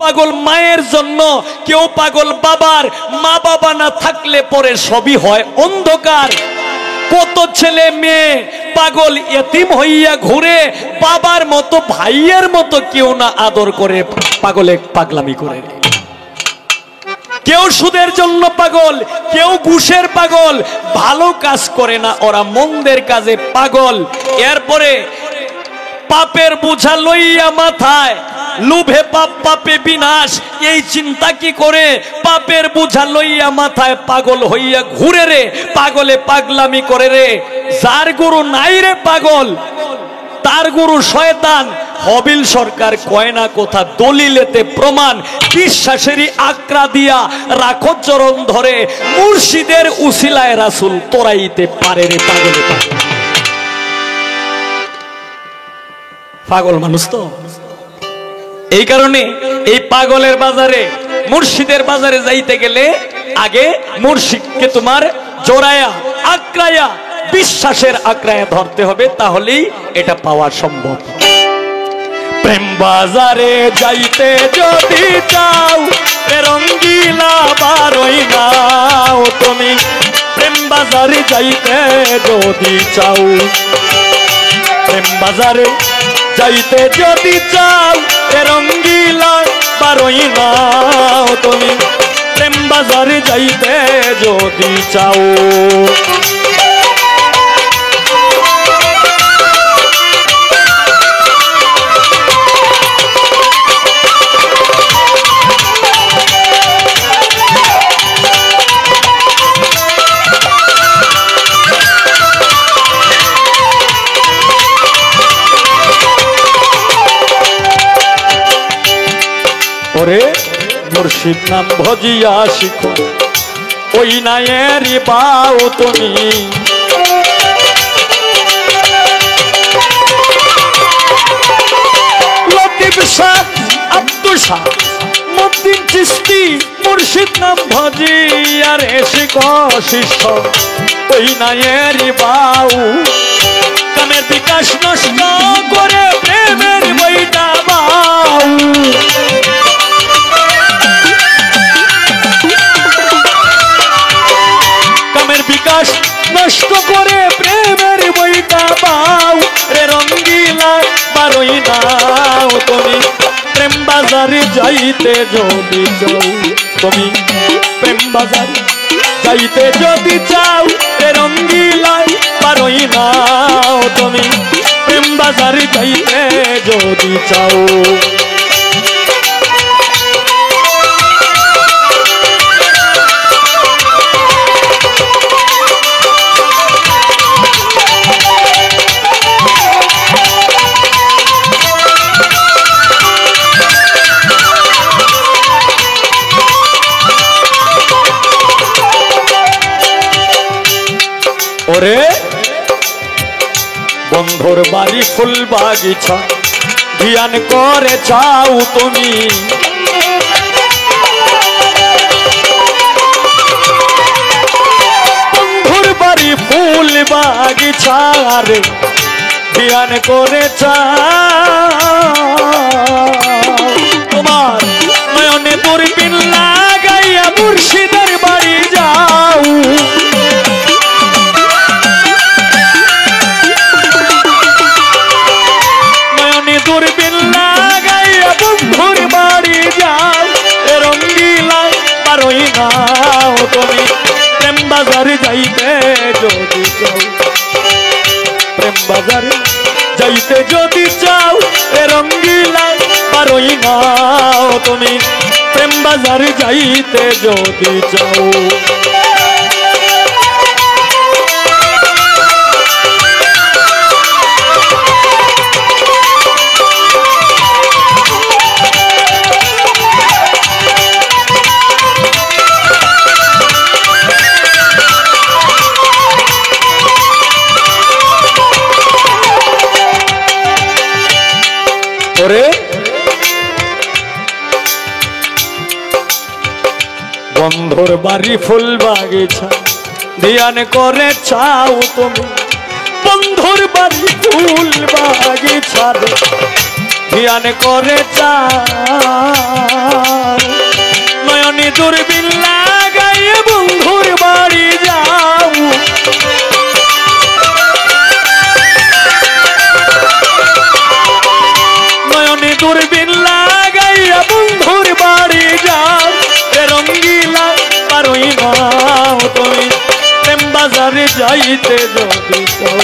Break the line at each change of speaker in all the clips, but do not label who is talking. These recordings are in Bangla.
পাগল মায়ের জন্য, কেউ পাগল বাবার। মা বাবা না থাকলে পরে সবই হয় অন্ধকার। কত ছেলে মেয়ে পাগল এতিম হইয়া ঘুরে, বাবার মতো ভাইয়ের মতো কেউ না আদর করে, পাগলে পাগলামি করে। কেউ সুদের জন্য পাগল, কেউ ঘুষের পাগল, ভালো কাজ করে না, ওরা মন্দের কাজে পাগল। এরপরে পাপের বোঝা লইয়া মাথায়, লোভে পাপ পাপে বিনাশ, এই চিন্তা কি করে পাপের বোঝা লইয়া মাথায় পাগল হইয়া ঘুরে রে, পাগলে পাগলামি করে রে। যার গুরু নাই রে পাগল, তার গুরু শয়তান। হবিল সরকার কয় না কথা, দলিলেতে প্রমাণ, বিশ্বাসেরই আকরা দিয়া রাখো চরণ ধরে, মুর্শিদের উসিলায় রাসূল তোরাইতে পারে রে পাগলে পাগল। পাগল মানুষ তো, এই কারণে এই পাগলের বাজারে, মুর্শিদের বাজারে যাইতে গেলে আগে মুর্শিদকে তোমার জোড়ায়া আকরায়া বিশ্বাসের আকরায়া ধরতে হবে, তাহলেই এটা পাওয়া সম্ভব। প্রেম বাজারে যাইতে যদি চাও, রঙ্গিলা বারোই নাও তুমি। প্রেম বাজারে যাইতে যদি চাও, প্রেম বাজারে যাইতে যদি চাও, রঙ্গিলা বারোই নাও তুমি। প্রেম বাজারে যাইতে যদি চাও, ওরে মুর্শিদ নাম ভজিয়া শিখো, ওই নায়েরই পাও তুমি। লতিফ শাহ, আব্দুল শাহ, মতিন চিশতি, মুর্শিদ নাম ভজিয়া রে শিখো শিষ্য, ওই নায়েরই পাও। কামের বিকাশ নষ্ট করে প্রেমের বইটা বাউ, বিকাশ নষ্ট করে প্রেমের বইটা পাও রে, রঙ্গিলা বারোই নাও তুমি। প্রেম বাজারে যাইতে যদি চাও তুমি, প্রেম বাজারে যাইতে যদি চাও, রে রঙ্গিলা বারোই নাও তুমি। প্রেম বাজারে যাইতে যদি চাও, ওরে বন্ধুর বাড়ি ফুল বাগিচা ধ্যান করে চাও তুমি। বন্ধুর বাড়ি ফুল বাগিচা রে ধ্যান করে চাও, তোমার নয়নে দূরবীন লাগাইয়া মুর্শিদের বাড়ি যাও। দূরবীন লাগাইয়া বন্ধুর বাড়ি যাও, রঙ্গিলা বারোই নাও তুমি। প্রেম বাজারে যাইতে যদি চাও, প্রেম বাজারে যাইতে যদি চাও, রঙ্গিলা বারোই নাও তুমি। প্রেম বাজারে যাইতে যদি চাও, বন্ধুর বাড়ি ফুল বাগিচা ধ্যান করে চাও তুমি। বন্ধুর বাড়ি ফুল বাগিচা ধ্যান করে চাও, যাইতে যদি চাও,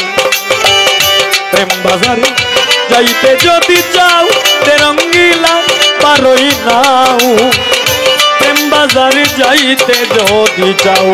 প্রেম বাজারে যাইতে যদি চাও, রঙ্গিলা পারই নাও, প্রেম বাজারে যাইতে যদি চাও।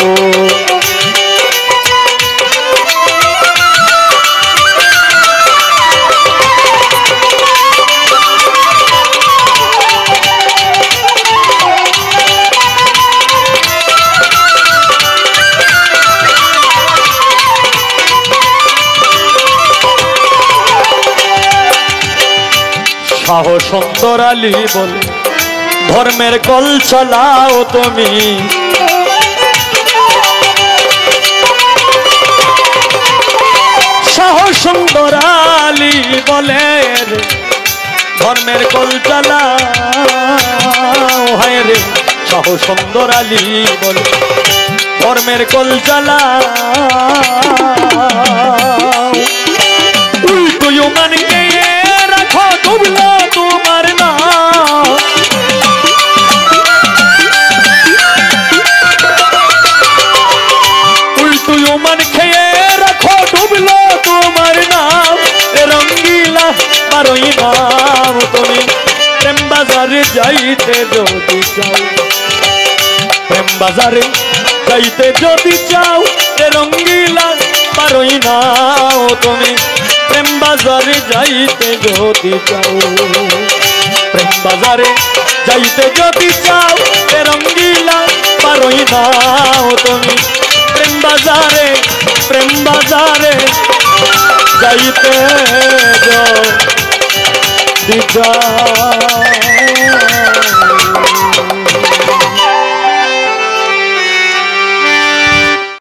শাহ সুন্দর আলী বলে ধর্মের কল চালাও তুমি, শাহ সুন্দর আলী বলে ধর্মের কল চালাও, হায় রে শাহ সুন্দর আলী বলে ধর্মের কল চালাও। উল্টো মানকে রাখো ডুবলো তোমার নাম, উল্টো মান খেয়ে রাখো ডুবলো তোমার নাম, রঙ্গিলা পারই নাম তুমি, প্রেম বাজারে যাইতে যদি চাও, প্রেম বাজারে যাইতে যদি চাও, রঙ্গিলা পারই নাও তুমি, প্রেম বাজারে যাইতে যদি চাও, প্রেম বাজারে যাইতে যদি চাও, রঙ্গিলা পারই নাও তুমি, প্রেম বাজারে যাইতে যদি চাও।